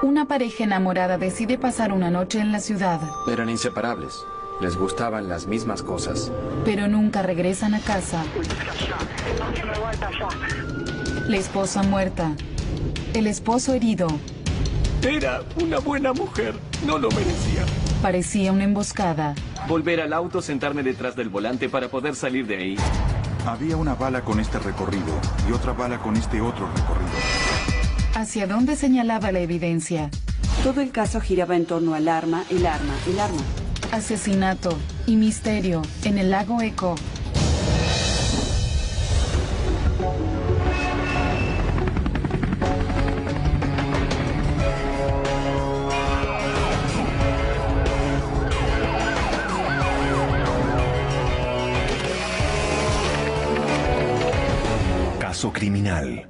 Una pareja enamorada decide pasar una noche en la ciudad. Eran inseparables. Les gustaban las mismas cosas. Pero nunca regresan a casa. La esposa muerta. El esposo herido. Era una buena mujer. No lo merecía. Parecía una emboscada. Volver al auto, sentarme detrás del volante para poder salir de ahí. Había una bala con este recorrido y otra bala con este otro recorrido. ¿Hacia dónde señalaba la evidencia? Todo el caso giraba en torno al arma, el arma. Asesinato y misterio en el lago Echo. Caso criminal.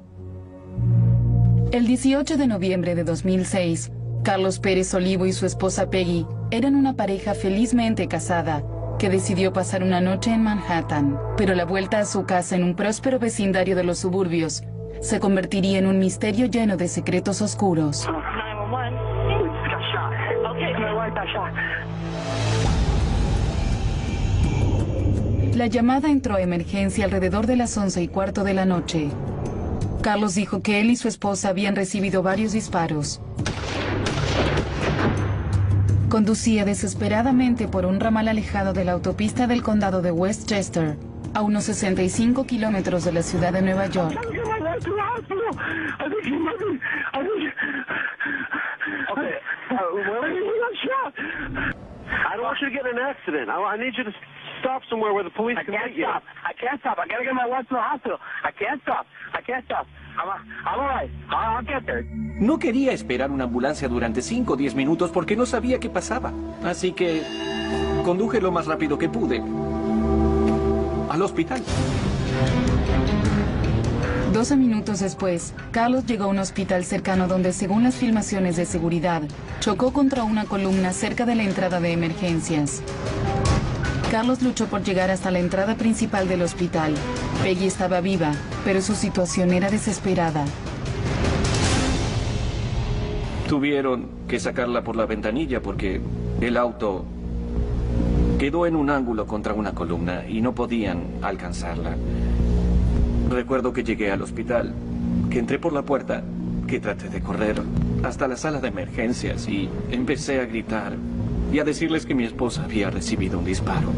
El 18 de noviembre de 2006, Carlos Pérez Olivo y su esposa Peggy eran una pareja felizmente casada que decidió pasar una noche en Manhattan, pero la vuelta a su casa en un próspero vecindario de los suburbios se convertiría en un misterio lleno de secretos oscuros. La llamada entró a emergencia alrededor de las 11:15 de la noche. Carlos dijo que él y su esposa habían recibido varios disparos. Conducía desesperadamente por un ramal alejado de la autopista del condado de Westchester, a unos 65 kilómetros de la ciudad de Nueva York. No quería esperar una ambulancia durante 5 o 10 minutos porque no sabía qué pasaba. Así que conduje lo más rápido que pude al hospital. 12 minutos después, Carlos llegó a un hospital cercano donde, según las filmaciones de seguridad, chocó contra una columna cerca de la entrada de emergencias. Carlos luchó por llegar hasta la entrada principal del hospital. Peggy estaba viva, pero su situación era desesperada. Tuvieron que sacarla por la ventanilla porque el auto quedó en un ángulo contra una columna y no podían alcanzarla. Recuerdo que llegué al hospital, que entré por la puerta, que traté de correr hasta la sala de emergencias y empecé a gritar y a decirles que mi esposa había recibido un disparo.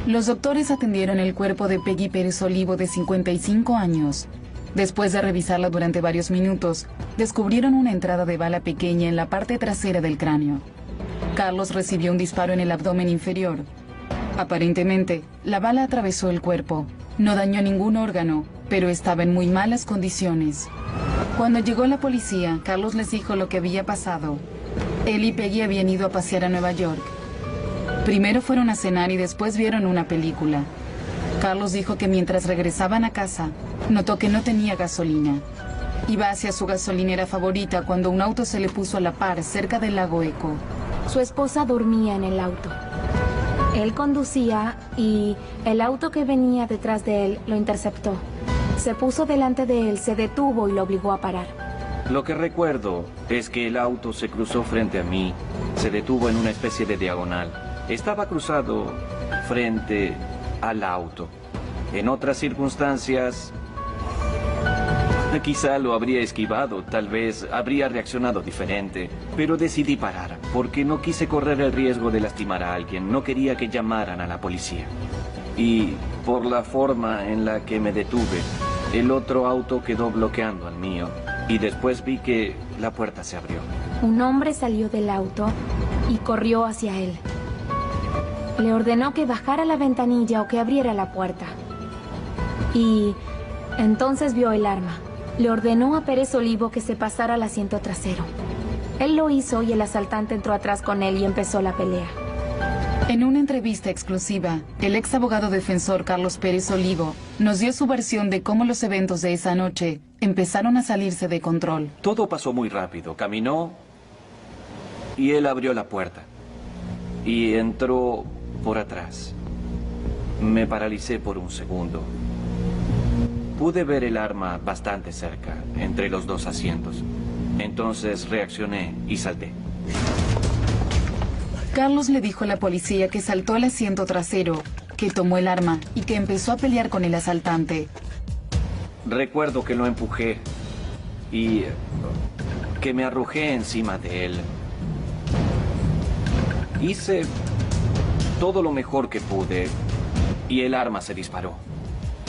Los doctores atendieron el cuerpo de Peggy Pérez Olivo, de 55 años. Después de revisarla durante varios minutos, descubrieron una entrada de bala pequeña en la parte trasera del cráneo. Carlos recibió un disparo en el abdomen inferior. Aparentemente, la bala atravesó el cuerpo. No dañó ningún órgano, pero estaba en muy malas condiciones. Cuando llegó la policía, Carlos les dijo lo que había pasado. Él y Peggy habían ido a pasear a Nueva York. Primero fueron a cenar y después vieron una película. Carlos dijo que mientras regresaban a casa, notó que no tenía gasolina. Iba hacia su gasolinera favorita cuando un auto se le puso a la par cerca del lago Echo. Su esposa dormía en el auto. Él conducía y el auto que venía detrás de él lo interceptó. Se puso delante de él, se detuvo y lo obligó a parar. Lo que recuerdo es que el auto se cruzó frente a mí, se detuvo en una especie de diagonal. Estaba cruzado frente al auto. En otras circunstancias, quizá lo habría esquivado, tal vez habría reaccionado diferente, pero decidí parar, porque no quise correr el riesgo de lastimar a alguien, no quería que llamaran a la policía. Y por la forma en la que me detuve, el otro auto quedó bloqueando al mío, y después vi que la puerta se abrió. Un hombre salió del auto y corrió hacia él. Le ordenó que bajara la ventanilla o que abriera la puerta. Y entonces vio el arma. Le ordenó a Pérez Olivo que se pasara al asiento trasero. Él lo hizo y el asaltante entró atrás con él y empezó la pelea. En una entrevista exclusiva, el ex abogado defensor Carlos Pérez Olivo nos dio su versión de cómo los eventos de esa noche empezaron a salirse de control. Todo pasó muy rápido. Caminó y él abrió la puerta y entró por atrás. Me paralicé por un segundo. Pude ver el arma bastante cerca, entre los dos asientos. Entonces reaccioné y salté. Carlos le dijo a la policía que saltó al asiento trasero, que tomó el arma y que empezó a pelear con el asaltante. Recuerdo que lo empujé y que me arrojé encima de él. Hice todo lo mejor que pude y el arma se disparó.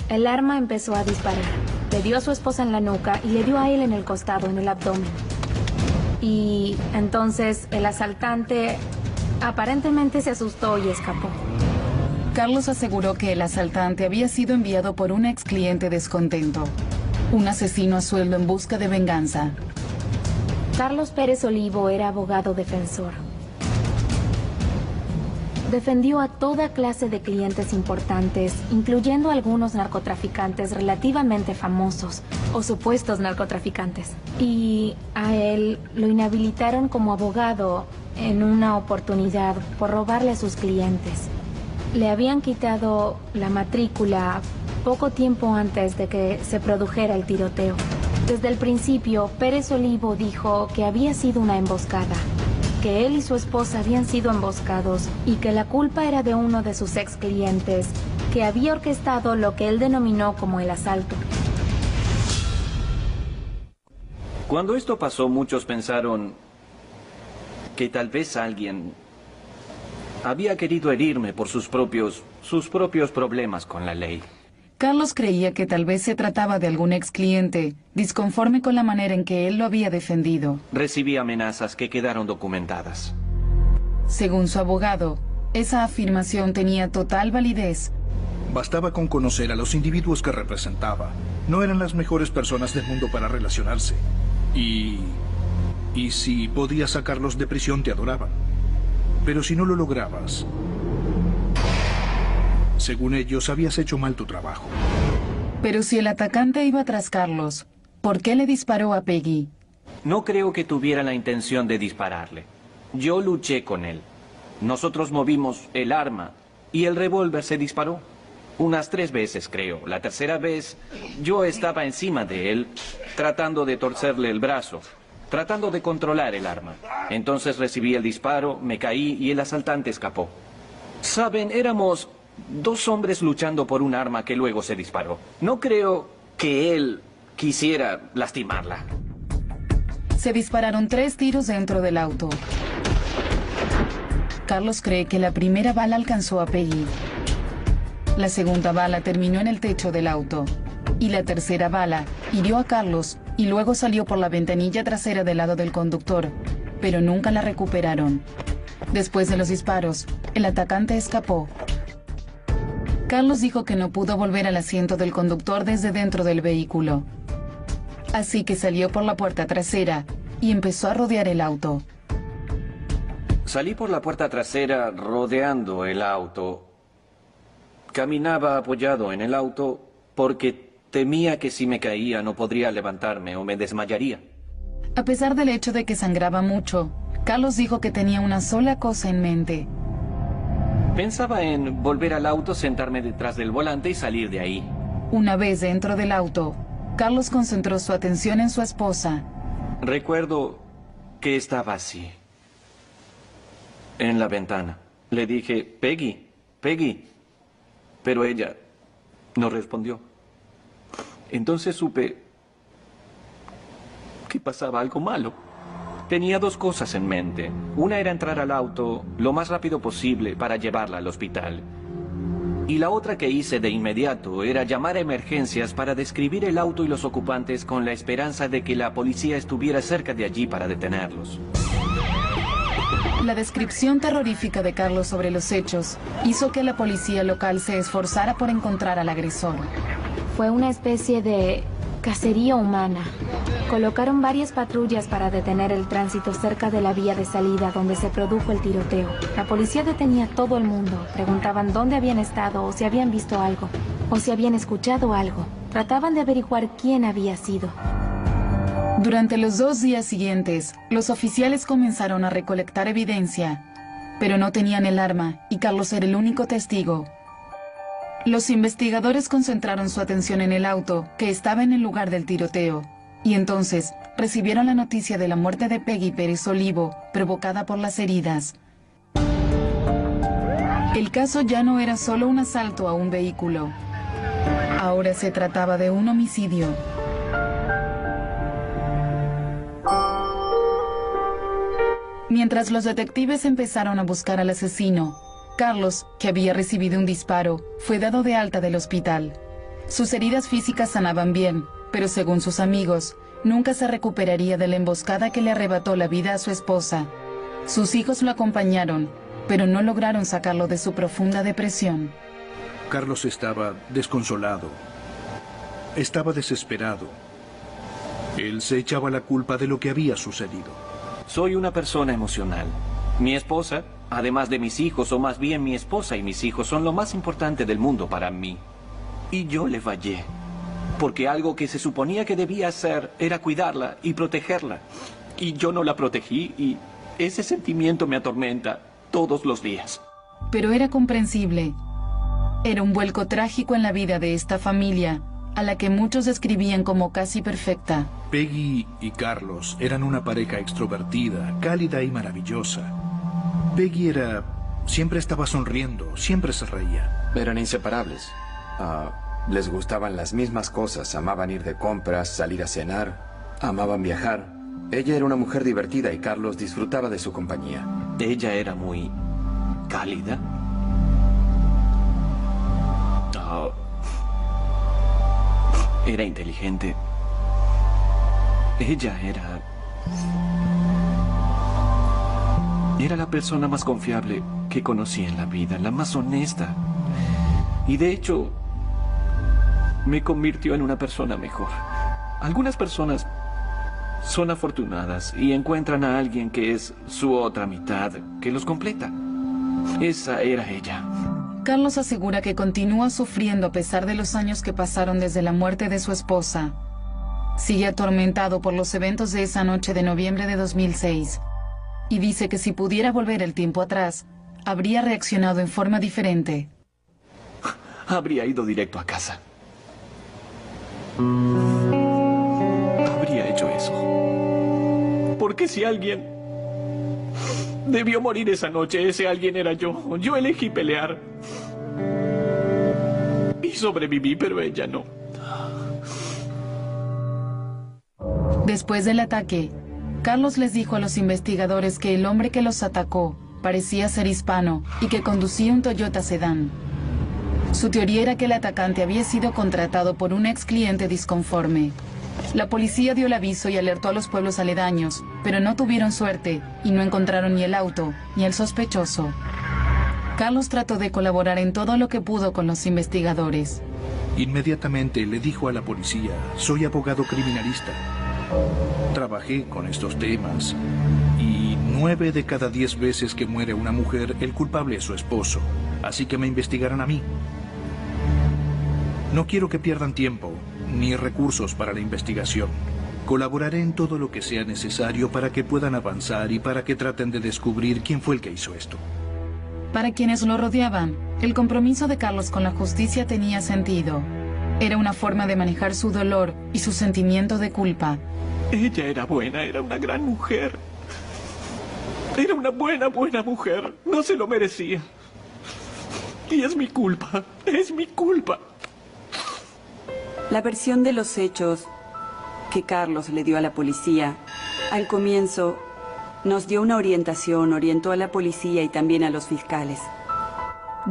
El arma empezó a disparar. Le dio a su esposa en la nuca y le dio a él en el costado, en el abdomen. Y entonces el asaltante aparentemente se asustó y escapó. Carlos aseguró que el asaltante había sido enviado por un ex cliente descontento, un asesino a sueldo en busca de venganza. Carlos Pérez Olivo era abogado defensor. Defendió a toda clase de clientes importantes, incluyendo algunos narcotraficantes relativamente famosos, o supuestos narcotraficantes. Y a él lo inhabilitaron como abogado en una oportunidad por robarle a sus clientes. Le habían quitado la matrícula poco tiempo antes de que se produjera el tiroteo. Desde el principio, Pérez Olivo dijo que había sido una emboscada, que él y su esposa habían sido emboscados y que la culpa era de uno de sus ex clientes, que había orquestado lo que él denominó como el asalto. Cuando esto pasó, muchos pensaron que tal vez alguien había querido herirme por sus propios problemas con la ley. Carlos creía que tal vez se trataba de algún ex cliente, disconforme con la manera en que él lo había defendido. Recibí amenazas que quedaron documentadas. Según su abogado, esa afirmación tenía total validez. Bastaba con conocer a los individuos que representaba. No eran las mejores personas del mundo para relacionarse. Y si podías sacarlos de prisión, te adoraban. Pero si no lo lograbas, según ellos, habías hecho mal tu trabajo. Pero si el atacante iba tras Carlos, ¿por qué le disparó a Peggy? No creo que tuviera la intención de dispararle. Yo luché con él. Nosotros movimos el arma y el revólver se disparó. Unas 3 veces, creo. La tercera vez, yo estaba encima de él, tratando de torcerle el brazo, tratando de controlar el arma. Entonces recibí el disparo, me caí y el asaltante escapó. Saben, éramos 2 hombres luchando por un arma que luego se disparó. No creo que él quisiera lastimarla. Se dispararon 3 tiros dentro del auto. Carlos cree que la primera bala alcanzó a Peggy. La segunda bala terminó en el techo del auto. Y la tercera bala hirió a Carlos y luego salió por la ventanilla trasera del lado del conductor, pero nunca la recuperaron. Después de los disparos, el atacante escapó. Carlos dijo que no pudo volver al asiento del conductor desde dentro del vehículo. Así que salió por la puerta trasera y empezó a rodear el auto. Salí por la puerta trasera rodeando el auto. Caminaba apoyado en el auto porque temía que si me caía no podría levantarme o me desmayaría. A pesar del hecho de que sangraba mucho, Carlos dijo que tenía una sola cosa en mente. Pensaba en volver al auto, sentarme detrás del volante y salir de ahí. Una vez dentro del auto, Carlos concentró su atención en su esposa. Recuerdo que estaba así, en la ventana. Le dije, Peggy, Peggy. Pero ella no respondió. Entonces supe que pasaba algo malo. Tenía 2 cosas en mente. Una era entrar al auto lo más rápido posible para llevarla al hospital. Y la otra que hice de inmediato era llamar a emergencias para describir el auto y los ocupantes con la esperanza de que la policía estuviera cerca de allí para detenerlos. La descripción terrorífica de Carlos sobre los hechos hizo que la policía local se esforzara por encontrar al agresor. Fue una especie de cacería humana. Colocaron varias patrullas para detener el tránsito cerca de la vía de salida donde se produjo el tiroteo. La policía detenía a todo el mundo. Preguntaban dónde habían estado o si habían visto algo o si habían escuchado algo. Trataban de averiguar quién había sido. Durante los 2 días siguientes, los oficiales comenzaron a recolectar evidencia, pero no tenían el arma y Carlos era el único testigo. Los investigadores concentraron su atención en el auto, que estaba en el lugar del tiroteo. Y entonces recibieron la noticia de la muerte de Peggy Pérez Olivo, provocada por las heridas. El caso ya no era solo un asalto a un vehículo. Ahora se trataba de un homicidio. Mientras los detectives empezaron a buscar al asesino, Carlos, que había recibido un disparo, fue dado de alta del hospital. Sus heridas físicas sanaban bien, pero según sus amigos, nunca se recuperaría de la emboscada que le arrebató la vida a su esposa. Sus hijos lo acompañaron, pero no lograron sacarlo de su profunda depresión. Carlos estaba desconsolado. Estaba desesperado. Él se echaba la culpa de lo que había sucedido. Soy una persona emocional. Mi esposa, además de mis hijos, o más bien mi esposa y mis hijos, son lo más importante del mundo para mí. Y yo le fallé. Porque algo que se suponía que debía hacer era cuidarla y protegerla. Y yo no la protegí y ese sentimiento me atormenta todos los días. Pero era comprensible. Era un vuelco trágico en la vida de esta familia, a la que muchos describían como casi perfecta. Peggy y Carlos eran una pareja extrovertida, cálida y maravillosa. Peggy siempre estaba sonriendo, siempre se reía. Eran inseparables. Les gustaban las mismas cosas, amaban ir de compras, salir a cenar, amaban viajar. Ella era una mujer divertida y Carlos disfrutaba de su compañía. Ella era muy cálida. Era inteligente. Ella era la persona más confiable que conocí en la vida, la más honesta. Y de hecho, me convirtió en una persona mejor. Algunas personas son afortunadas y encuentran a alguien que es su otra mitad, que los completa. Esa era ella. Carlos asegura que continúa sufriendo a pesar de los años que pasaron desde la muerte de su esposa. Sigue atormentado por los eventos de esa noche de noviembre de 2006. Y dice que si pudiera volver el tiempo atrás, habría reaccionado en forma diferente. Habría ido directo a casa. Habría hecho eso. Porque si alguien debió morir esa noche, ese alguien era yo. Yo elegí pelear. Y sobreviví, pero ella no. Después del ataque, Carlos les dijo a los investigadores que el hombre que los atacó parecía ser hispano y que conducía un Toyota sedán. Su teoría era que el atacante había sido contratado por un ex cliente disconforme. La policía dio el aviso y alertó a los pueblos aledaños, pero no tuvieron suerte y no encontraron ni el auto ni el sospechoso. Carlos trató de colaborar en todo lo que pudo con los investigadores. Inmediatamente le dijo a la policía: soy abogado criminalista. Trabajé con estos temas y 9 de cada 10 veces que muere una mujer, el culpable es su esposo. Así que me investigarán a mí. No quiero que pierdan tiempo ni recursos para la investigación. Colaboraré en todo lo que sea necesario para que puedan avanzar y para que traten de descubrir quién fue el que hizo esto. Para quienes lo rodeaban, el compromiso de Carlos con la justicia tenía sentido. Era una forma de manejar su dolor y su sentimiento de culpa. Ella era buena, era una gran mujer. Era una buena mujer. No se lo merecía. Y es mi culpa, es mi culpa. La versión de los hechos que Carlos le dio a la policía, al comienzo, nos dio una orientación, orientó a la policía y también a los fiscales.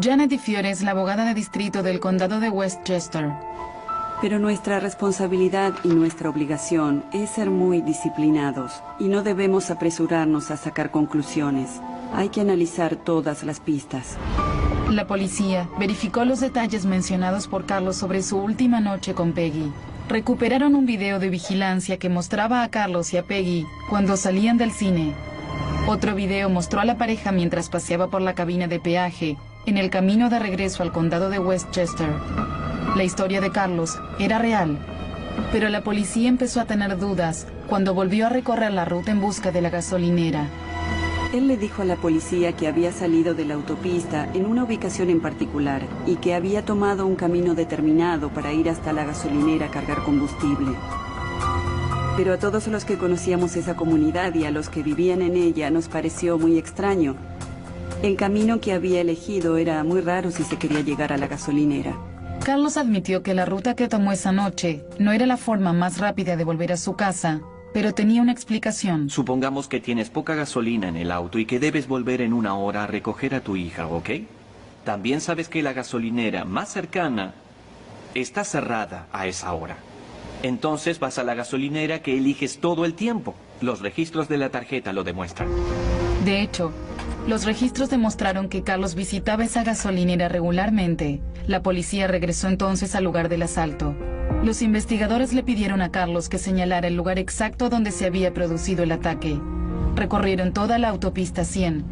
Janet DiFiore es la abogada de distrito del condado de Westchester. Pero nuestra responsabilidad y nuestra obligación es ser muy disciplinados y no debemos apresurarnos a sacar conclusiones. Hay que analizar todas las pistas. La policía verificó los detalles mencionados por Carlos sobre su última noche con Peggy. Recuperaron un video de vigilancia que mostraba a Carlos y a Peggy cuando salían del cine. Otro video mostró a la pareja mientras paseaba por la cabina de peaje en el camino de regreso al condado de Westchester. La historia de Carlos era real, pero la policía empezó a tener dudas cuando volvió a recorrer la ruta en busca de la gasolinera. Él le dijo a la policía que había salido de la autopista en una ubicación en particular y que había tomado un camino determinado para ir hasta la gasolinera a cargar combustible. Pero a todos los que conocíamos esa comunidad y a los que vivían en ella nos pareció muy extraño. El camino que había elegido era muy raro si se quería llegar a la gasolinera. Carlos admitió que la ruta que tomó esa noche no era la forma más rápida de volver a su casa, pero tenía una explicación. Supongamos que tienes poca gasolina en el auto y que debes volver en 1 hora a recoger a tu hija, ¿ok? También sabes que la gasolinera más cercana está cerrada a esa hora. Entonces vas a la gasolinera que eliges todo el tiempo. Los registros de la tarjeta lo demuestran. De hecho, los registros demostraron que Carlos visitaba esa gasolinera regularmente. La policía regresó entonces al lugar del asalto. Los investigadores le pidieron a Carlos que señalara el lugar exacto donde se había producido el ataque. Recorrieron toda la autopista 100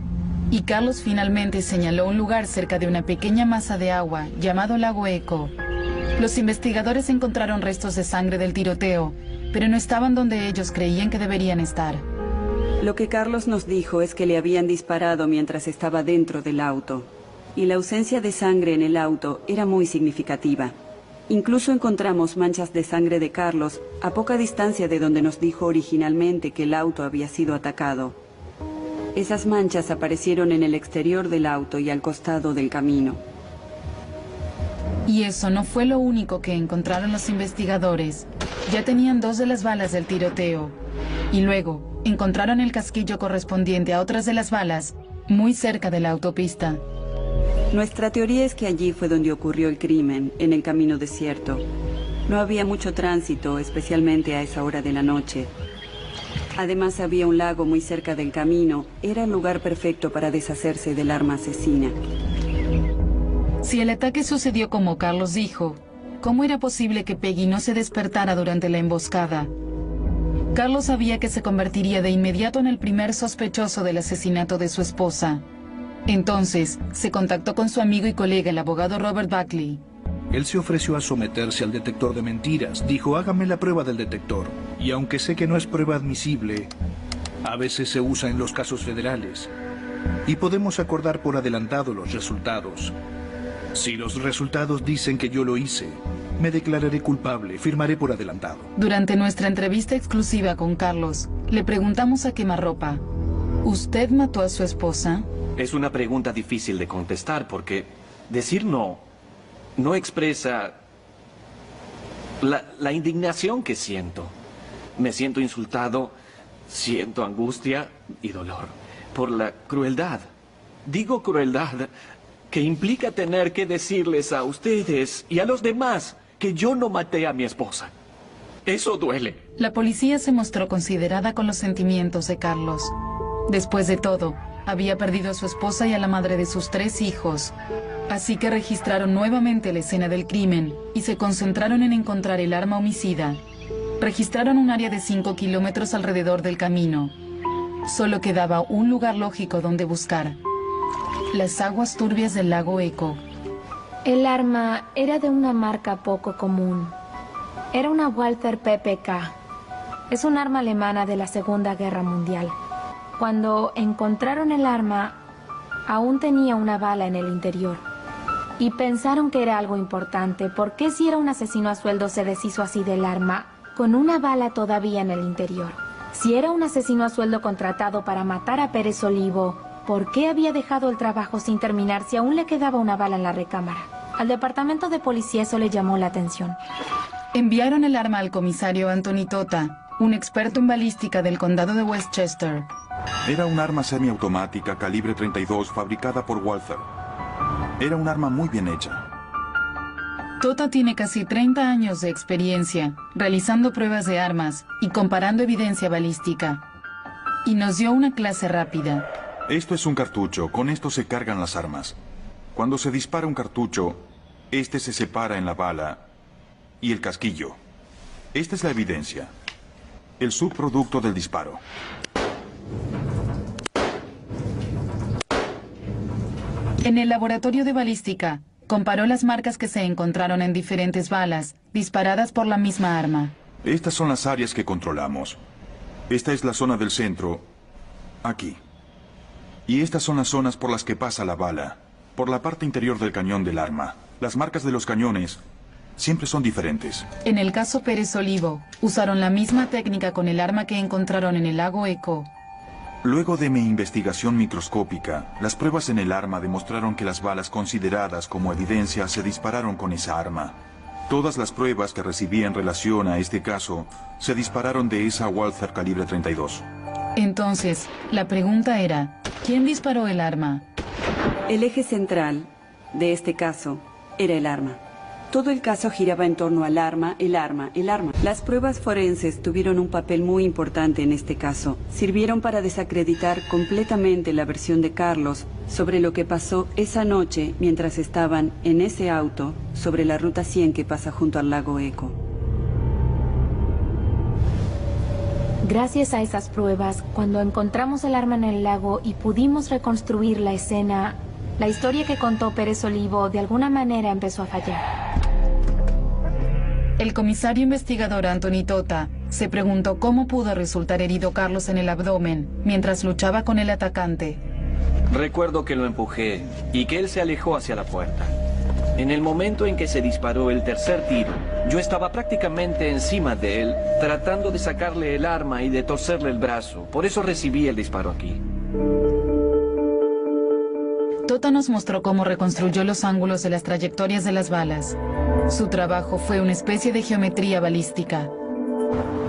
y Carlos finalmente señaló un lugar cerca de una pequeña masa de agua llamado Lago Echo. Los investigadores encontraron restos de sangre del tiroteo, pero no estaban donde ellos creían que deberían estar. Lo que Carlos nos dijo es que le habían disparado mientras estaba dentro del auto. Y la ausencia de sangre en el auto era muy significativa. Incluso encontramos manchas de sangre de Carlos a poca distancia de donde nos dijo originalmente que el auto había sido atacado. Esas manchas aparecieron en el exterior del auto y al costado del camino. Y eso no fue lo único que encontraron los investigadores. Ya tenían 2 de las balas del tiroteo. Y luego encontraron el casquillo correspondiente a otras de las balas muy cerca de la autopista. Nuestra teoría es que allí fue donde ocurrió el crimen, en el camino desierto. No había mucho tránsito, especialmente a esa hora de la noche. Además había un lago muy cerca del camino. Era el lugar perfecto para deshacerse del arma asesina. Si el ataque sucedió como Carlos dijo, ¿cómo era posible que Peggy no se despertara durante la emboscada? Carlos sabía que se convertiría de inmediato en el primer sospechoso del asesinato de su esposa. Entonces, se contactó con su amigo y colega, el abogado Robert Buckley. Él se ofreció a someterse al detector de mentiras. Dijo, hágame la prueba del detector. Y aunque sé que no es prueba admisible, a veces se usa en los casos federales. Y podemos acordar por adelantado los resultados. Si los resultados dicen que yo lo hice, me declararé culpable, firmaré por adelantado. Durante nuestra entrevista exclusiva con Carlos, le preguntamos a quemarropa, ¿usted mató a su esposa? Es una pregunta difícil de contestar porque decir no expresa la indignación que siento. Me siento insultado, siento angustia y dolor por la crueldad. Digo crueldad que implica tener que decirles a ustedes y a los demás que yo no maté a mi esposa. Eso duele. La policía se mostró considerada con los sentimientos de Carlos. Después de todo, había perdido a su esposa y a la madre de sus 3 hijos. Así que registraron nuevamente la escena del crimen y se concentraron en encontrar el arma homicida. Registraron un área de 5 kilómetros alrededor del camino. Solo quedaba un lugar lógico donde buscar: las aguas turbias del lago Echo. El arma era de una marca poco común. Era una Walther PPK. Es un arma alemana de la Segunda Guerra Mundial. Cuando encontraron el arma, aún tenía una bala en el interior. Y pensaron que era algo importante. ¿Por qué si era un asesino a sueldo se deshizo así del arma, con una bala todavía en el interior? Si era un asesino a sueldo contratado para matar a Pérez Olivo, ¿por qué había dejado el trabajo sin terminar si aún le quedaba una bala en la recámara? Al departamento de policía eso le llamó la atención. Enviaron el arma al comisario Anthony Tota, un experto en balística del condado de Westchester. Era un arma semiautomática calibre 32 fabricada por Walther. Era un arma muy bien hecha. Tota tiene casi 30 años de experiencia realizando pruebas de armas y comparando evidencia balística. Y nos dio una clase rápida. Esto es un cartucho, con esto se cargan las armas. Cuando se dispara un cartucho, este se separa en la bala y el casquillo. Esta es la evidencia, el subproducto del disparo. En el laboratorio de balística, comparó las marcas que se encontraron en diferentes balas, disparadas por la misma arma. Estas son las áreas que controlamos. Esta es la zona del centro, aquí. Y estas son las zonas por las que pasa la bala, por la parte interior del cañón del arma. Las marcas de los cañones siempre son diferentes. En el caso Pérez Olivo, usaron la misma técnica con el arma que encontraron en el lago Echo. Luego de mi investigación microscópica, las pruebas en el arma demostraron que las balas consideradas como evidencia se dispararon con esa arma. Todas las pruebas que recibí en relación a este caso se dispararon de esa Walther calibre 32. Entonces, la pregunta era, ¿quién disparó el arma? El eje central de este caso era el arma. Todo el caso giraba en torno al arma, el arma, el arma. Las pruebas forenses tuvieron un papel muy importante en este caso. Sirvieron para desacreditar completamente la versión de Carlos sobre lo que pasó esa noche mientras estaban en ese auto sobre la ruta 100 que pasa junto al lago Echo. Gracias a esas pruebas, cuando encontramos el arma en el lago y pudimos reconstruir la escena, la historia que contó Pérez Olivo de alguna manera empezó a fallar. El comisario investigador Anthony Tota se preguntó cómo pudo resultar herido Carlos en el abdomen mientras luchaba con el atacante. Recuerdo que lo empujé y que él se alejó hacia la puerta. En el momento en que se disparó el tercer tiro, yo estaba prácticamente encima de él, tratando de sacarle el arma y de torcerle el brazo. Por eso recibí el disparo aquí. Tota nos mostró cómo reconstruyó los ángulos de las trayectorias de las balas. Su trabajo fue una especie de geometría balística.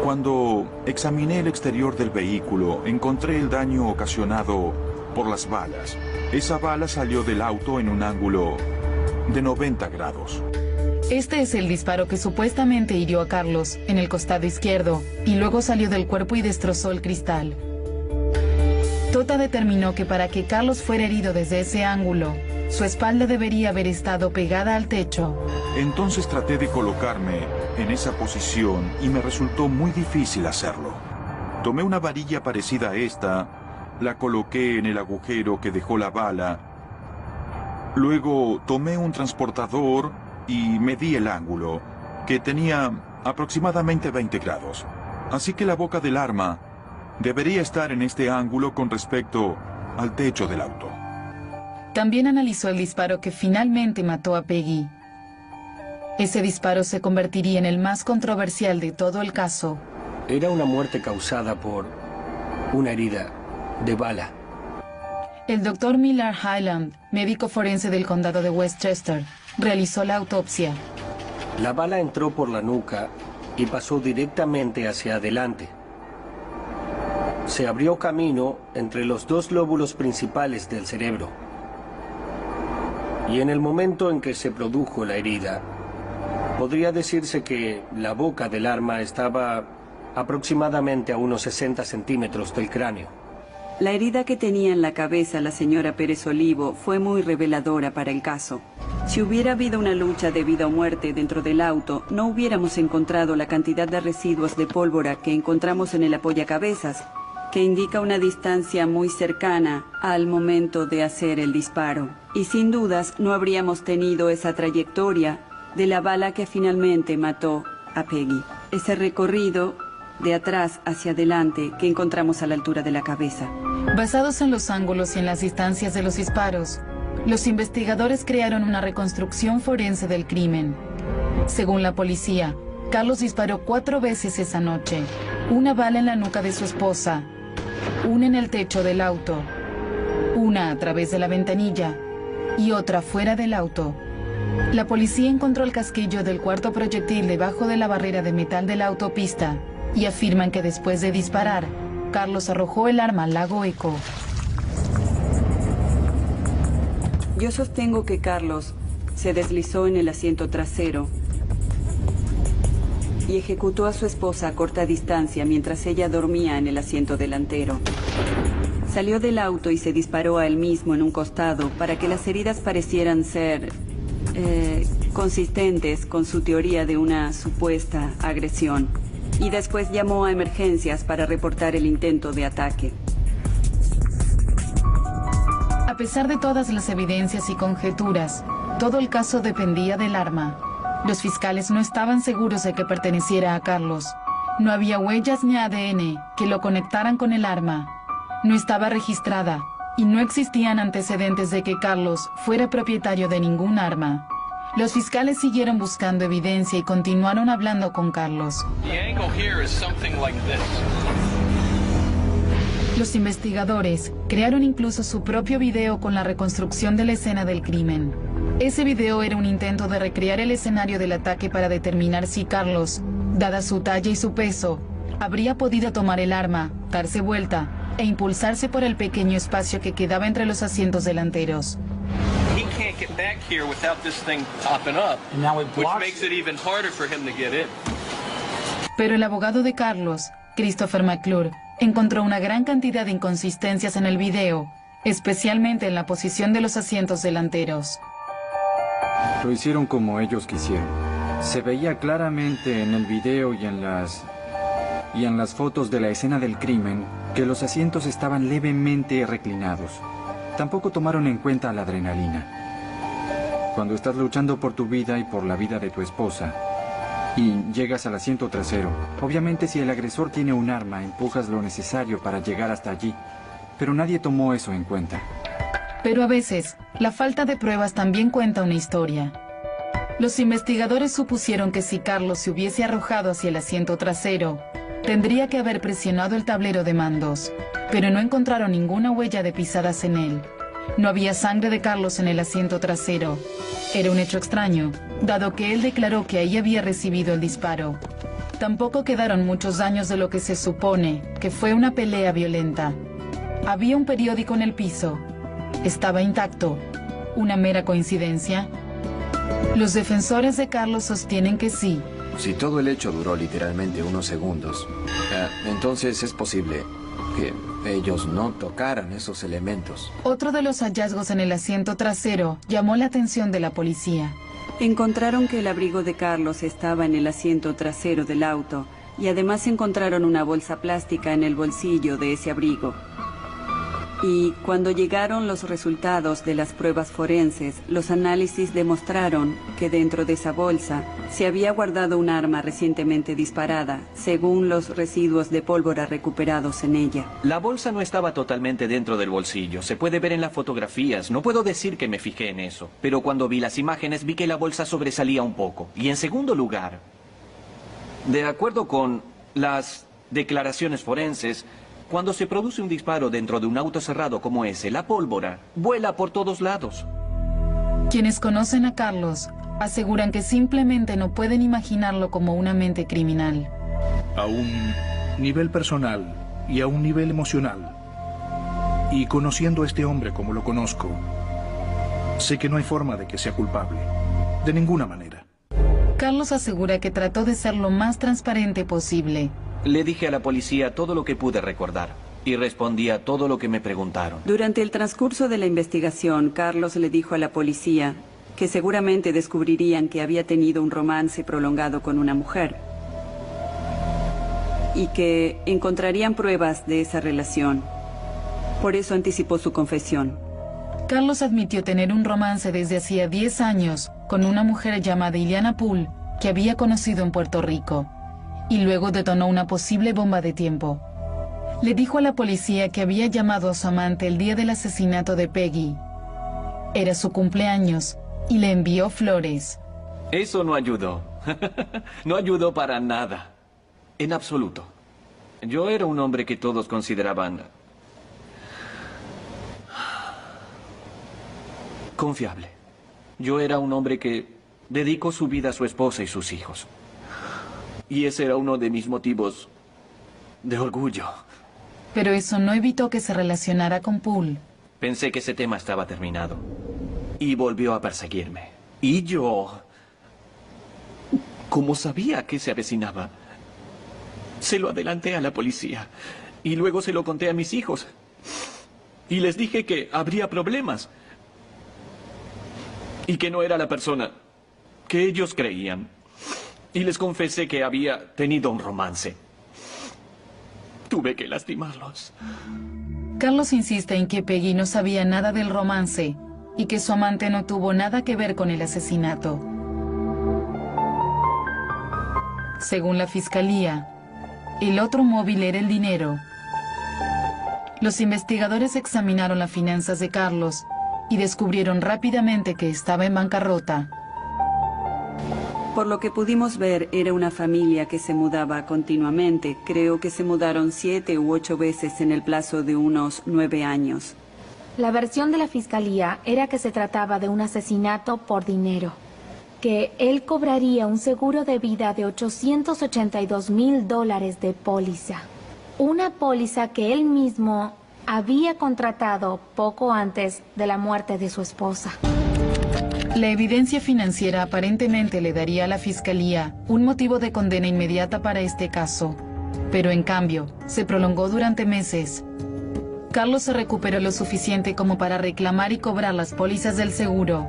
Cuando examiné el exterior del vehículo, encontré el daño ocasionado por las balas. Esa bala salió del auto en un ángulo de 90 grados. Este es el disparo que supuestamente hirió a Carlos en el costado izquierdo y luego salió del cuerpo y destrozó el cristal. Tota determinó que para que Carlos fuera herido desde ese ángulo, su espalda debería haber estado pegada al techo. Entonces traté de colocarme en esa posición y me resultó muy difícil hacerlo. Tomé una varilla parecida a esta, la coloqué en el agujero que dejó la bala. Luego tomé un transportador y medí el ángulo, que tenía aproximadamente 20 grados. Así que la boca del arma debería estar en este ángulo con respecto al techo del auto. También analizó el disparo que finalmente mató a Peggy. Ese disparo se convertiría en el más controversial de todo el caso. Era una muerte causada por una herida de bala. El doctor Millard Highland, médico forense del condado de Westchester, realizó la autopsia. La bala entró por la nuca y pasó directamente hacia adelante. Se abrió camino entre los dos lóbulos principales del cerebro. Y en el momento en que se produjo la herida, podría decirse que la boca del arma estaba aproximadamente a unos 60 centímetros del cráneo. La herida que tenía en la cabeza la señora Pérez Olivo fue muy reveladora para el caso. Si hubiera habido una lucha de vida o muerte dentro del auto, no hubiéramos encontrado la cantidad de residuos de pólvora que encontramos en el apoyacabezas, que indica una distancia muy cercana al momento de hacer el disparo. Y sin dudas no habríamos tenido esa trayectoria de la bala que finalmente mató a Peggy. Ese recorrido de atrás hacia adelante que encontramos a la altura de la cabeza. Basados en los ángulos y en las distancias de los disparos, los investigadores crearon una reconstrucción forense del crimen. Según la policía, Carlos disparó 4 veces esa noche. Una bala en la nuca de su esposa, una en el techo del auto, una a través de la ventanilla y otra fuera del auto. La policía encontró el casquillo del cuarto proyectil debajo de la barrera de metal de la autopista y afirman que después de disparar, Carlos arrojó el arma al lago Echo. Yo sostengo que Carlos se deslizó en el asiento trasero y ejecutó a su esposa a corta distancia mientras ella dormía en el asiento delantero. Salió del auto y se disparó a él mismo en un costado para que las heridas parecieran ser consistentes con su teoría de una supuesta agresión. Y después llamó a emergencias para reportar el intento de ataque. A pesar de todas las evidencias y conjeturas, todo el caso dependía del arma. Los fiscales no estaban seguros de que perteneciera a Carlos. No había huellas ni ADN que lo conectaran con el arma. No estaba registrada y no existían antecedentes de que Carlos fuera propietario de ningún arma. Los fiscales siguieron buscando evidencia y continuaron hablando con Carlos. Los investigadores crearon incluso su propio video con la reconstrucción de la escena del crimen. Ese video era un intento de recrear el escenario del ataque para determinar si Carlos, dada su talla y su peso, habría podido tomar el arma, darse vuelta e impulsarse por el pequeño espacio que quedaba entre los asientos delanteros. He can't get back here without this thing popping up, which makes it even harder for him to get in. Pero el abogado de Carlos, Christopher McClure, encontró una gran cantidad de inconsistencias en el video, especialmente en la posición de los asientos delanteros. Lo hicieron como ellos quisieron. Se veía claramente en el video y en las fotos de la escena del crimen que los asientos estaban levemente reclinados. Tampoco tomaron en cuenta la adrenalina. Cuando estás luchando por tu vida y por la vida de tu esposa y llegas al asiento trasero, obviamente si el agresor tiene un arma, empujas lo necesario para llegar hasta allí, pero nadie tomó eso en cuenta. Pero a veces, la falta de pruebas también cuenta una historia. Los investigadores supusieron que si Carlos se hubiese arrojado hacia el asiento trasero, tendría que haber presionado el tablero de mandos, pero no encontraron ninguna huella de pisadas en él. No había sangre de Carlos en el asiento trasero. Era un hecho extraño, dado que él declaró que ahí había recibido el disparo. Tampoco quedaron muchos daños de lo que se supone que fue una pelea violenta. Había un periódico en el piso. Estaba intacto. ¿Una mera coincidencia? Los defensores de Carlos sostienen que sí. Si todo el hecho duró literalmente unos segundos, entonces es posible que ellos no tocaran esos elementos. Otro de los hallazgos en el asiento trasero llamó la atención de la policía. Encontraron que el abrigo de Carlos estaba en el asiento trasero del auto y además encontraron una bolsa plástica en el bolsillo de ese abrigo. Y cuando llegaron los resultados de las pruebas forenses, los análisis demostraron que dentro de esa bolsa se había guardado un arma recientemente disparada, según los residuos de pólvora recuperados en ella. La bolsa no estaba totalmente dentro del bolsillo. Se puede ver en las fotografías. No puedo decir que me fijé en eso. Pero cuando vi las imágenes vi que la bolsa sobresalía un poco. Y en segundo lugar, de acuerdo con las declaraciones forenses, cuando se produce un disparo dentro de un auto cerrado como ese, la pólvora vuela por todos lados. Quienes conocen a Carlos aseguran que simplemente no pueden imaginarlo como una mente criminal. A un nivel personal y a un nivel emocional, y conociendo a este hombre como lo conozco, sé que no hay forma de que sea culpable. De ninguna manera. Carlos asegura que trató de ser lo más transparente posible. Le dije a la policía todo lo que pude recordar y respondí a todo lo que me preguntaron. Durante el transcurso de la investigación, Carlos le dijo a la policía que seguramente descubrirían que había tenido un romance prolongado con una mujer y que encontrarían pruebas de esa relación. Por eso anticipó su confesión. Carlos admitió tener un romance desde hacía 10 años con una mujer llamada Iliana Poole, que había conocido en Puerto Rico, y luego detonó una posible bomba de tiempo. Le dijo a la policía que había llamado a su amante el día del asesinato de Peggy. Era su cumpleaños y le envió flores. Eso no ayudó. No ayudó para nada. En absoluto. Yo era un hombre que todos consideraban confiable. Yo era un hombre que dedicó su vida a su esposa y sus hijos. Y ese era uno de mis motivos de orgullo. Pero eso no evitó que se relacionara con Poole. Pensé que ese tema estaba terminado. Y volvió a perseguirme. Y yo, como sabía que se avecinaba, se lo adelanté a la policía. Y luego se lo conté a mis hijos. Y les dije que habría problemas. Y que no era la persona que ellos creían. Y les confesé que había tenido un romance. Tuve que lastimarlos. Carlos insiste en que Peggy no sabía nada del romance y que su amante no tuvo nada que ver con el asesinato. Según la fiscalía, el otro móvil era el dinero. Los investigadores examinaron las finanzas de Carlos y descubrieron rápidamente que estaba en bancarrota. Por lo que pudimos ver, era una familia que se mudaba continuamente. Creo que se mudaron 7 u 8 veces en el plazo de unos 9 años. La versión de la fiscalía era que se trataba de un asesinato por dinero, que él cobraría un seguro de vida de $882,000 de póliza. Una póliza que él mismo había contratado poco antes de la muerte de su esposa. La evidencia financiera aparentemente le daría a la fiscalía un motivo de condena inmediata para este caso, pero en cambio se prolongó durante meses. Carlos se recuperó lo suficiente como para reclamar y cobrar las pólizas del seguro.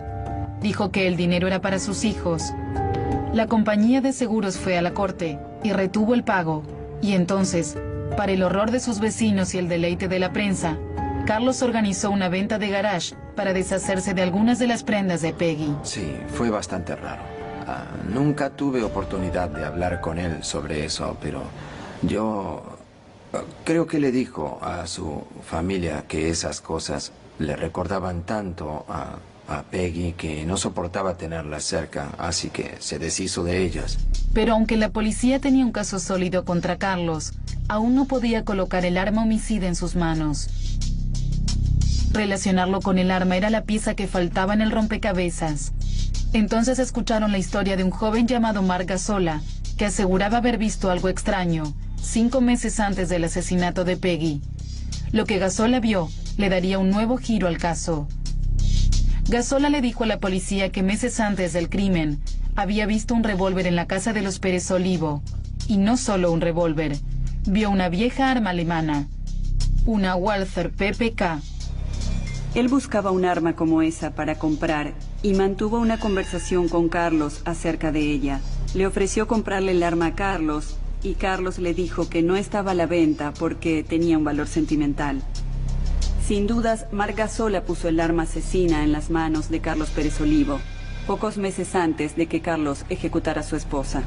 Dijo que el dinero era para sus hijos. La compañía de seguros fue a la corte y retuvo el pago, y entonces, para el horror de sus vecinos y el deleite de la prensa, Carlos organizó una venta de garage para deshacerse de algunas de las prendas de Peggy. Sí, fue bastante raro. Nunca tuve oportunidad de hablar con él sobre eso, pero yo creo que le dijo a su familia que esas cosas le recordaban tanto a Peggy que no soportaba tenerlas cerca, así que se deshizo de ellas. Pero aunque la policía tenía un caso sólido contra Carlos, aún no podía colocar el arma homicida en sus manos. Relacionarlo con el arma era la pieza que faltaba en el rompecabezas. Entonces escucharon la historia de un joven llamado Mark Gazzola, que aseguraba haber visto algo extraño 5 meses antes del asesinato de Peggy. Lo que Gazzola vio le daría un nuevo giro al caso. Gazzola le dijo a la policía que meses antes del crimen había visto un revólver en la casa de los Pérez Olivo. Y no solo un revólver, vio una vieja arma alemana, una Walther PPK. Él buscaba un arma como esa para comprar y mantuvo una conversación con Carlos acerca de ella. Le ofreció comprarle el arma a Carlos y Carlos le dijo que no estaba a la venta porque tenía un valor sentimental. Sin dudas, Mark Gazzola puso el arma asesina en las manos de Carlos Pérez Olivo, pocos meses antes de que Carlos ejecutara a su esposa.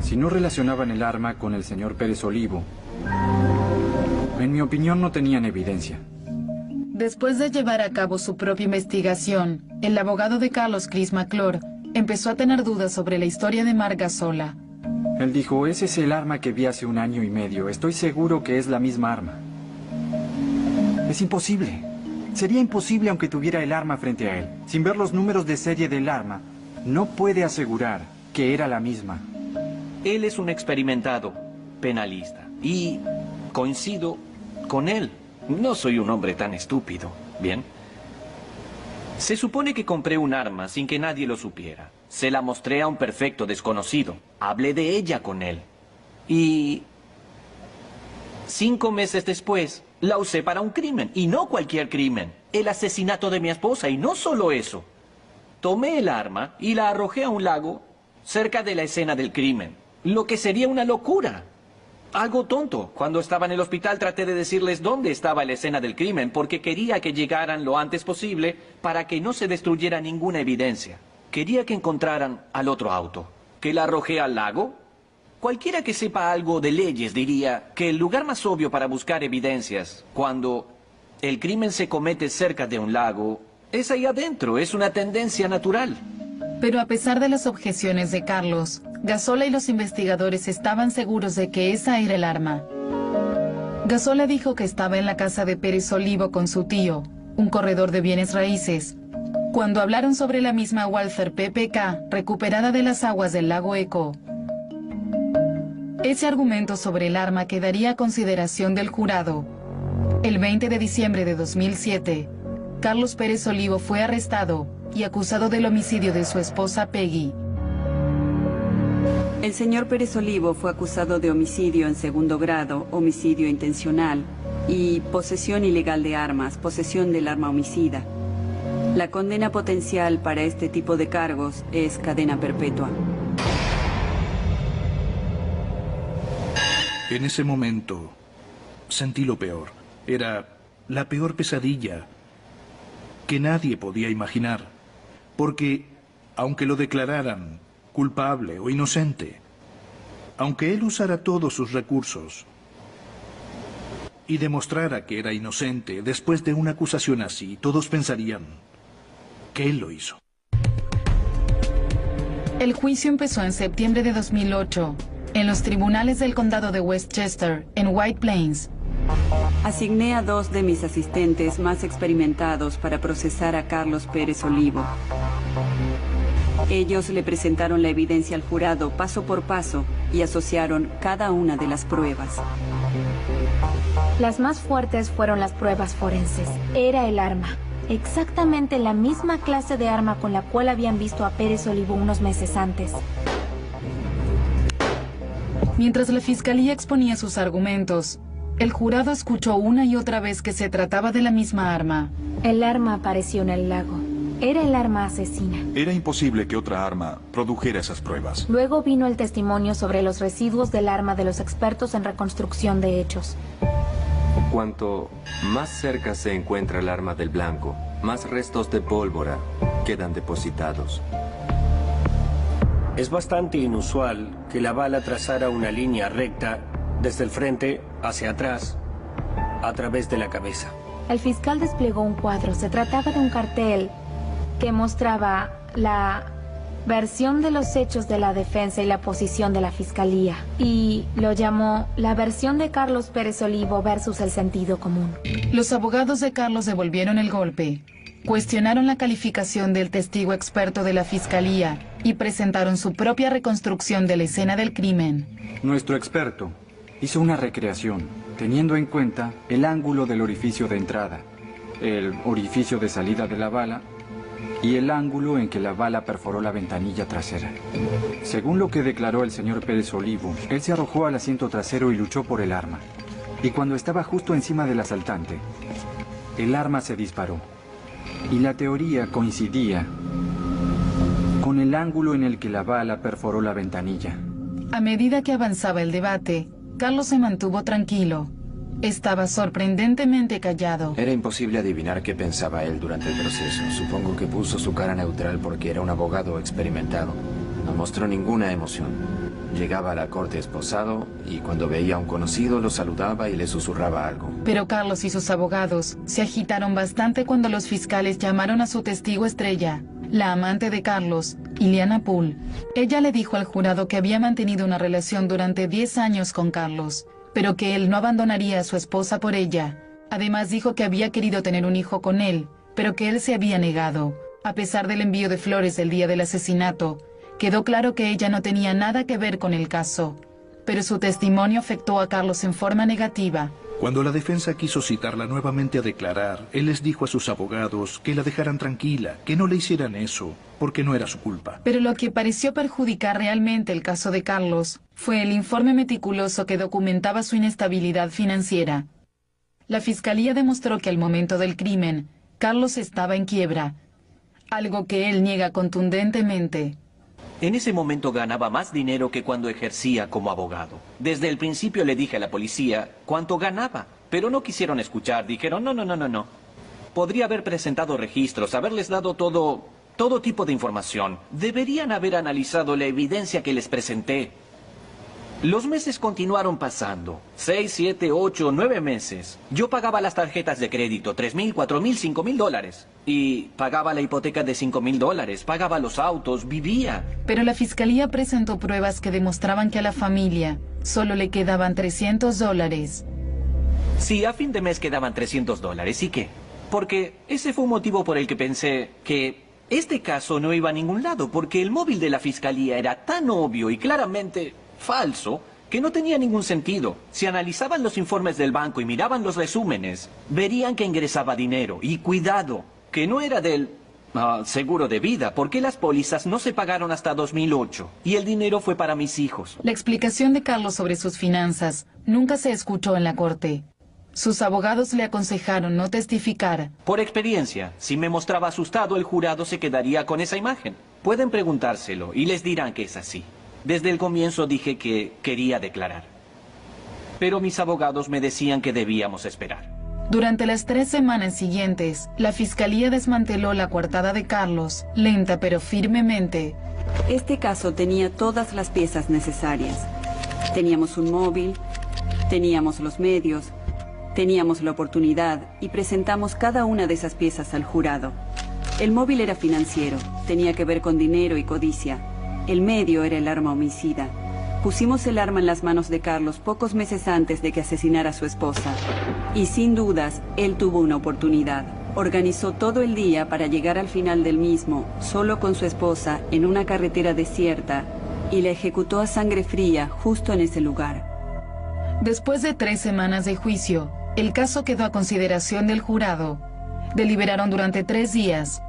Si no relacionaban el arma con el señor Pérez Olivo, en mi opinión no tenían evidencia. Después de llevar a cabo su propia investigación, el abogado de Carlos, Chris McClure, empezó a tener dudas sobre la historia de Mark Gazzola. Él dijo, ese es el arma que vi hace 1 año y medio. Estoy seguro que es la misma arma. Es imposible. Sería imposible aunque tuviera el arma frente a él. Sin ver los números de serie del arma, no puede asegurar que era la misma. Él es un experimentado penalista y coincido con él. No soy un hombre tan estúpido, ¿bien? Se supone que compré un arma sin que nadie lo supiera. Se la mostré a un perfecto desconocido. Hablé de ella con él. Y 5 meses después, la usé para un crimen. Y no cualquier crimen. El asesinato de mi esposa. Y no solo eso. Tomé el arma y la arrojé a un lago cerca de la escena del crimen. Lo que sería una locura. Algo tonto. Cuando estaba en el hospital traté de decirles dónde estaba la escena del crimen porque quería que llegaran lo antes posible para que no se destruyera ninguna evidencia. Quería que encontraran al otro auto. ¿Que la arrojé al lago? Cualquiera que sepa algo de leyes diría que el lugar más obvio para buscar evidencias cuando el crimen se comete cerca de un lago es ahí adentro. Es una tendencia natural. Pero a pesar de las objeciones de Carlos, Gazzola y los investigadores estaban seguros de que esa era el arma. Gazzola dijo que estaba en la casa de Pérez Olivo con su tío, un corredor de bienes raíces, cuando hablaron sobre la misma Walther PPK recuperada de las aguas del lago Echo. Ese argumento sobre el arma quedaría a consideración del jurado. El 20 de diciembre de 2007, Carlos Pérez Olivo fue arrestado y acusado del homicidio de su esposa Peggy. El señor Pérez Olivo fue acusado de homicidio en 2º grado, homicidio intencional y posesión ilegal de armas, posesión del arma homicida. La condena potencial para este tipo de cargos es cadena perpetua. En ese momento sentí lo peor. Era la peor pesadilla que nadie podía imaginar. Porque, aunque lo declararan culpable o inocente, aunque él usara todos sus recursos y demostrara que era inocente, después de una acusación así, todos pensarían, que él lo hizo. El juicio empezó en septiembre de 2008, en los tribunales del condado de Westchester, en White Plains. Asigné a 2 de mis asistentes más experimentados para procesar a Carlos Pérez Olivo. Ellos le presentaron la evidencia al jurado paso por paso y asociaron cada una de las pruebas. Las más fuertes fueron las pruebas forenses. Era el arma. Exactamente la misma clase de arma con la cual habían visto a Pérez Olivo unos meses antes. Mientras la fiscalía exponía sus argumentos, el jurado escuchó una y otra vez que se trataba de la misma arma. El arma apareció en el lago. Era el arma asesina. Era imposible que otra arma produjera esas pruebas. Luego vino el testimonio sobre los residuos del arma de los expertos en reconstrucción de hechos. Cuanto más cerca se encuentra el arma del blanco, más restos de pólvora quedan depositados. Es bastante inusual que la bala trazara una línea recta desde el frente hacia atrás, a través de la cabeza. El fiscal desplegó un cuadro. Se trataba de un cartel que mostraba la versión de los hechos de la defensa y la posición de la fiscalía. Y lo llamó la versión de Carlos Pérez Olivo versus el sentido común. Los abogados de Carlos devolvieron el golpe, cuestionaron la calificación del testigo experto de la fiscalía y presentaron su propia reconstrucción de la escena del crimen. Nuestro experto hizo una recreación, teniendo en cuenta el ángulo del orificio de entrada, el orificio de salida de la bala y el ángulo en que la bala perforó la ventanilla trasera. Según lo que declaró el señor Pérez Olivo, él se arrojó al asiento trasero y luchó por el arma. Y cuando estaba justo encima del asaltante, el arma se disparó. Y la teoría coincidía con el ángulo en el que la bala perforó la ventanilla. A medida que avanzaba el debate, Carlos se mantuvo tranquilo. Estaba sorprendentemente callado. Era imposible adivinar qué pensaba él durante el proceso. Supongo que puso su cara neutral porque era un abogado experimentado. No mostró ninguna emoción. Llegaba a la corte esposado y cuando veía a un conocido lo saludaba y le susurraba algo. Pero Carlos y sus abogados se agitaron bastante cuando los fiscales llamaron a su testigo estrella, la amante de Carlos, Iliana Poole. Ella le dijo al jurado que había mantenido una relación durante 10 años con Carlos, pero que él no abandonaría a su esposa por ella. Además dijo que había querido tener un hijo con él, pero que él se había negado. A pesar del envío de flores el día del asesinato, quedó claro que ella no tenía nada que ver con el caso. Pero su testimonio afectó a Carlos en forma negativa. Cuando la defensa quiso citarla nuevamente a declarar, él les dijo a sus abogados que la dejaran tranquila, que no le hicieran eso, porque no era su culpa. Pero lo que pareció perjudicar realmente el caso de Carlos fue el informe meticuloso que documentaba su inestabilidad financiera. La fiscalía demostró que al momento del crimen, Carlos estaba en quiebra, algo que él niega contundentemente. En ese momento ganaba más dinero que cuando ejercía como abogado. Desde el principio le dije a la policía cuánto ganaba, pero no quisieron escuchar. Dijeron, no. Podría haber presentado registros, haberles dado todo tipo de información. Deberían haber analizado la evidencia que les presenté. Los meses continuaron pasando. 6, 7, 8, 9 meses. Yo pagaba las tarjetas de crédito, $3,000, $4,000, $5,000. Y pagaba la hipoteca de $5,000, pagaba los autos, vivía. Pero la fiscalía presentó pruebas que demostraban que a la familia solo le quedaban $300. Sí, a fin de mes quedaban $300. ¿Y qué? Porque ese fue un motivo por el que pensé que este caso no iba a ningún lado, porque el móvil de la fiscalía era tan obvio y claramente falso que no tenía ningún sentido. Si analizaban los informes del banco y miraban los resúmenes, verían que ingresaba dinero. Y cuidado, que no era del seguro de vida, porque las pólizas no se pagaron hasta 2008 y el dinero fue para mis hijos. La explicación de Carlos sobre sus finanzas nunca se escuchó en la corte. Sus abogados le aconsejaron no testificar. Por experiencia, si me mostraba asustado, el jurado se quedaría con esa imagen. Pueden preguntárselo y les dirán que es así. Desde el comienzo dije que quería declarar. Pero mis abogados me decían que debíamos esperar. Durante las 3 semanas siguientes, la fiscalía desmanteló la coartada de Carlos, lenta pero firmemente. Este caso tenía todas las piezas necesarias. Teníamos un móvil, teníamos los medios, teníamos la oportunidad y presentamos cada una de esas piezas al jurado. El móvil era financiero, tenía que ver con dinero y codicia. El medio era el arma homicida. Pusimos el arma en las manos de Carlos pocos meses antes de que asesinara a su esposa. Y sin dudas, él tuvo una oportunidad. Organizó todo el día para llegar al final del mismo, solo con su esposa, en una carretera desierta, y la ejecutó a sangre fría justo en ese lugar. Después de 3 semanas de juicio, el caso quedó a consideración del jurado. Deliberaron durante 3 días.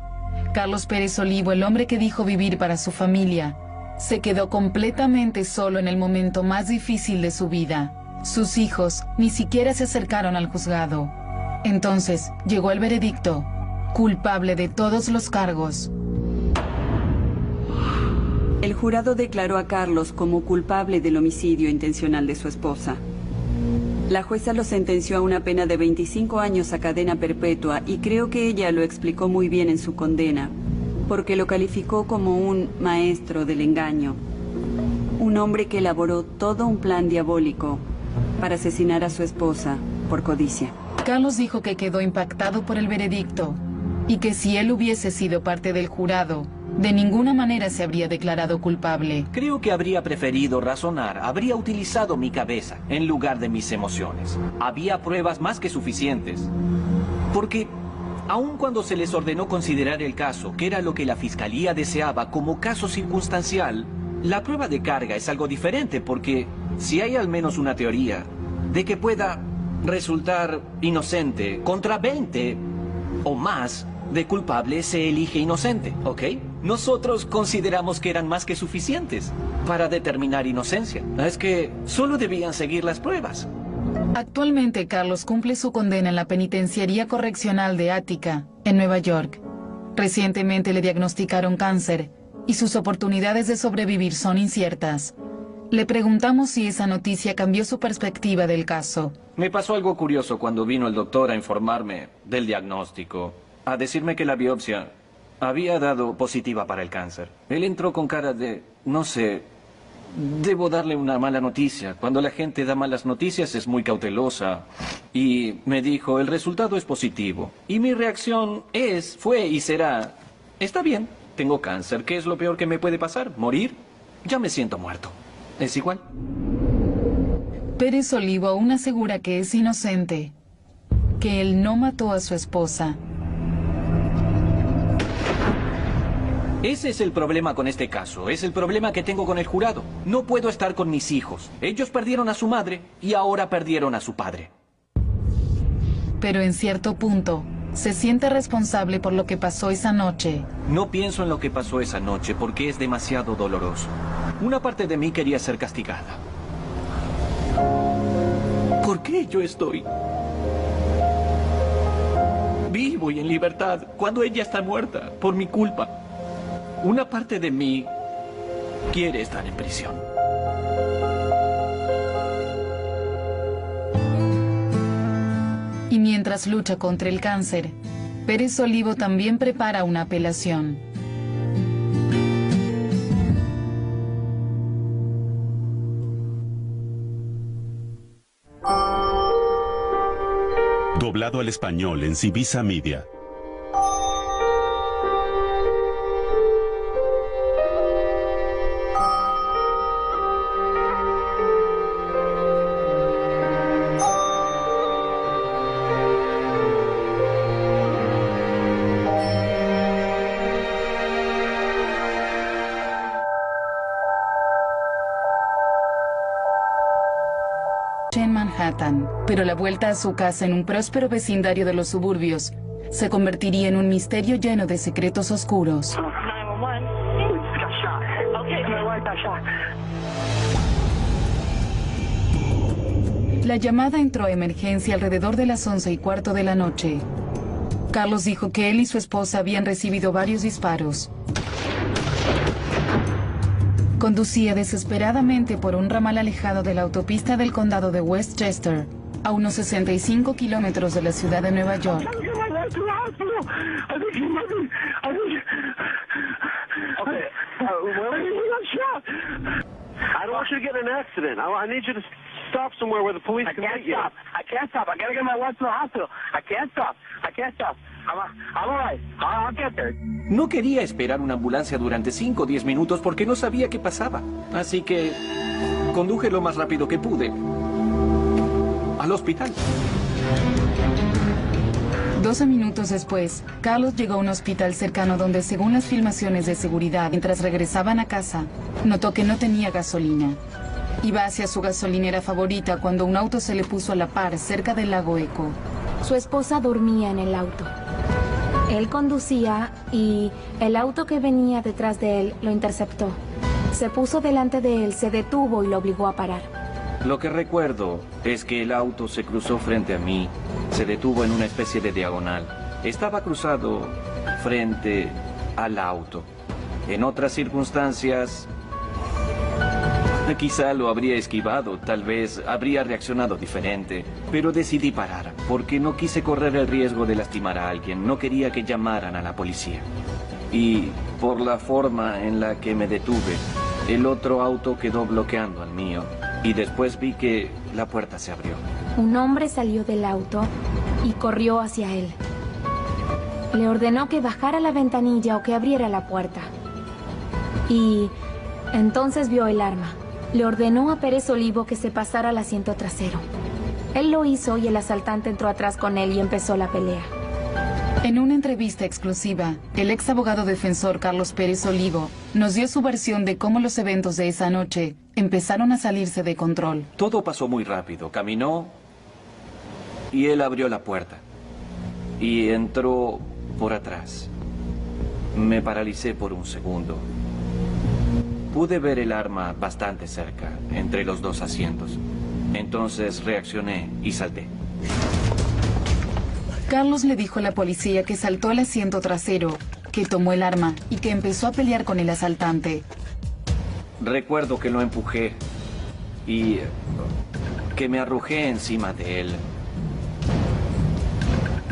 Carlos Pérez Olivo, el hombre que dijo vivir para su familia, se quedó completamente solo en el momento más difícil de su vida. Sus hijos ni siquiera se acercaron al juzgado. Entonces llegó el veredicto: culpable de todos los cargos. El jurado declaró a Carlos como culpable del homicidio intencional de su esposa. La jueza lo sentenció a una pena de 25 años a cadena perpetua y creo que ella lo explicó muy bien en su condena, porque lo calificó como un maestro del engaño. Un hombre que elaboró todo un plan diabólico para asesinar a su esposa por codicia. Carlos dijo que quedó impactado por el veredicto y que si él hubiese sido parte del jurado, de ninguna manera se habría declarado culpable. Creo que habría preferido razonar, habría utilizado mi cabeza en lugar de mis emociones. Había pruebas más que suficientes. Porque, aun cuando se les ordenó considerar el caso, que era lo que la fiscalía deseaba como caso circunstancial, la prueba de carga es algo diferente porque si hay al menos una teoría de que pueda resultar inocente contra 20 o más de culpable, se elige inocente, ¿ok? Nosotros consideramos que eran más que suficientes para determinar inocencia. Es que solo debían seguir las pruebas. Actualmente Carlos cumple su condena en la Penitenciaría Correccional de Ática, en Nueva York. Recientemente le diagnosticaron cáncer y sus oportunidades de sobrevivir son inciertas. Le preguntamos si esa noticia cambió su perspectiva del caso. Me pasó algo curioso cuando vino el doctor a informarme del diagnóstico, a decirme que la biopsia había dado positiva para el cáncer. Él entró con cara de, no sé, debo darle una mala noticia. Cuando la gente da malas noticias es muy cautelosa. Y me dijo, el resultado es positivo. Y mi reacción fue y será, está bien, tengo cáncer. ¿Qué es lo peor que me puede pasar? ¿Morir? Ya me siento muerto. Es igual. Pérez Olivo aún asegura que es inocente, que él no mató a su esposa. Ese es el problema con este caso, es el problema que tengo con el jurado. No puedo estar con mis hijos. Ellos perdieron a su madre y ahora perdieron a su padre. Pero en cierto punto, se siente responsable por lo que pasó esa noche. No pienso en lo que pasó esa noche porque es demasiado doloroso. Una parte de mí quería ser castigada. ¿Por qué yo estoy vivo y en libertad cuando ella está muerta por mi culpa? Una parte de mí quiere estar en prisión. Y mientras lucha contra el cáncer, Pérez Olivo también prepara una apelación. Doblado al español en Civisa Media. En Manhattan, pero la vuelta a su casa en un próspero vecindario de los suburbios se convertiría en un misterio lleno de secretos oscuros. La llamada entró a emergencia alrededor de las 11:15 de la noche. Carlos dijo que él y su esposa habían recibido varios disparos. Conducía desesperadamente por un ramal alejado de la autopista del condado de Westchester, a unos 65 kilómetros de la ciudad de Nueva York. stop somewhere where the police can get you. I can't stop. I gotta get my wife to the hospital. I can't stop. I'm all right. I'll get there. No quería esperar una ambulancia durante 5 o 10 minutos porque no sabía qué pasaba. Así que conduje lo más rápido que pude al hospital. 12 minutos después, Carlos llegó a un hospital cercano donde, según las filmaciones de seguridad, mientras regresaban a casa, notó que no tenía gasolina. Iba hacia su gasolinera favorita cuando un auto se le puso a la par cerca del lago Echo. Su esposa dormía en el auto. Él conducía y el auto que venía detrás de él lo interceptó. Se puso delante de él, se detuvo y lo obligó a parar. Lo que recuerdo es que el auto se cruzó frente a mí, se detuvo en una especie de diagonal. Estaba cruzado frente al auto. En otras circunstancias, quizá lo habría esquivado, tal vez habría reaccionado diferente, pero decidí parar, porque no quise correr el riesgo de lastimar a alguien, no quería que llamaran a la policía. Y por la forma en la que me detuve, el otro auto quedó bloqueando al mío, y después vi que la puerta se abrió. Un hombre salió del auto y corrió hacia él. Le ordenó que bajara la ventanilla o que abriera la puerta. Y entonces vio el arma. Le ordenó a Pérez Olivo que se pasara al asiento trasero. Él lo hizo y el asaltante entró atrás con él y empezó la pelea. En una entrevista exclusiva, el ex abogado defensor Carlos Pérez Olivo nos dio su versión de cómo los eventos de esa noche empezaron a salirse de control. Todo pasó muy rápido. Caminó y él abrió la puerta y entró por atrás. Me paralicé por un segundo. Pude ver el arma bastante cerca, entre los dos asientos. Entonces reaccioné y salté. Carlos le dijo a la policía que saltó al asiento trasero, que tomó el arma y que empezó a pelear con el asaltante. Recuerdo que lo empujé y que me arrojé encima de él.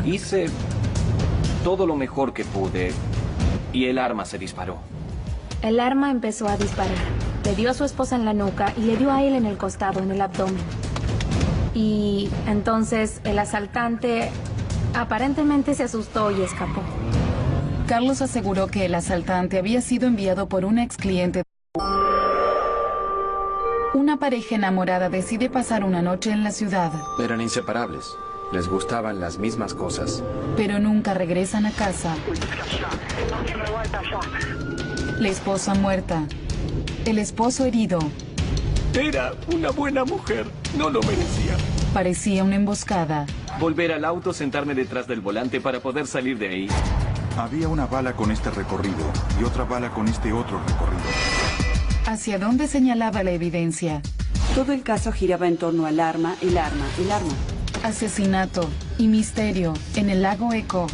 Hice todo lo mejor que pude y el arma se disparó. El arma empezó a disparar. Le dio a su esposa en la nuca y le dio a él en el costado, en el abdomen. Y entonces el asaltante aparentemente se asustó y escapó. Carlos aseguró que el asaltante había sido enviado por una ex cliente. Una pareja enamorada decide pasar una noche en la ciudad. Eran inseparables. Les gustaban las mismas cosas. Pero nunca regresan a casa. La esposa muerta. El esposo herido. Era una buena mujer. No lo merecía. Parecía una emboscada. Volver al auto, sentarme detrás del volante para poder salir de ahí. Había una bala con este recorrido y otra bala con este otro recorrido. ¿Hacia dónde señalaba la evidencia? Todo el caso giraba en torno al arma, el arma. Asesinato y misterio en el lago Echo.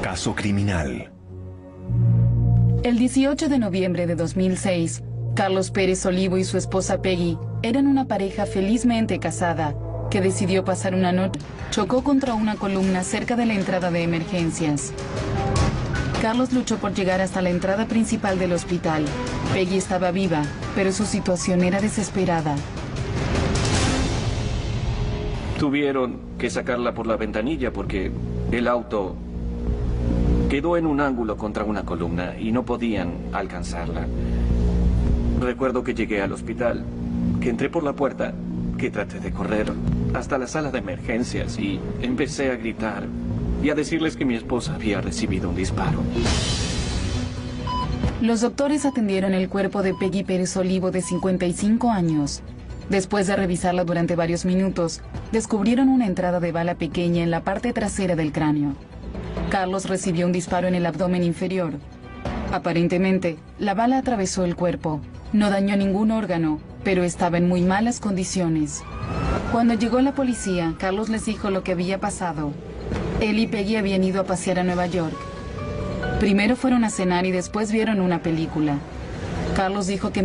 Caso criminal. El 18 de noviembre de 2006, Carlos Pérez Olivo y su esposa Peggy eran una pareja felizmente casada que decidió pasar una noche. Chocó contra una columna cerca de la entrada de emergencias. Carlos luchó por llegar hasta la entrada principal del hospital. Peggy estaba viva, pero su situación era desesperada. Tuvieron que sacarla por la ventanilla porque el auto quedó en un ángulo contra una columna y no podían alcanzarla. Recuerdo que llegué al hospital, que entré por la puerta, que traté de correr hasta la sala de emergencias y empecé a gritar y a decirles que mi esposa había recibido un disparo. Los doctores atendieron el cuerpo de Peggy Pérez Olivo, de 55 años. Después de revisarla durante varios minutos, descubrieron una entrada de bala pequeña en la parte trasera del cráneo. Carlos recibió un disparo en el abdomen inferior. Aparentemente, la bala atravesó el cuerpo. No dañó ningún órgano, pero estaba en muy malas condiciones. Cuando llegó la policía, Carlos les dijo lo que había pasado. Él y Peggy habían ido a pasear a Nueva York. Primero fueron a cenar y después vieron una película. Carlos dijo que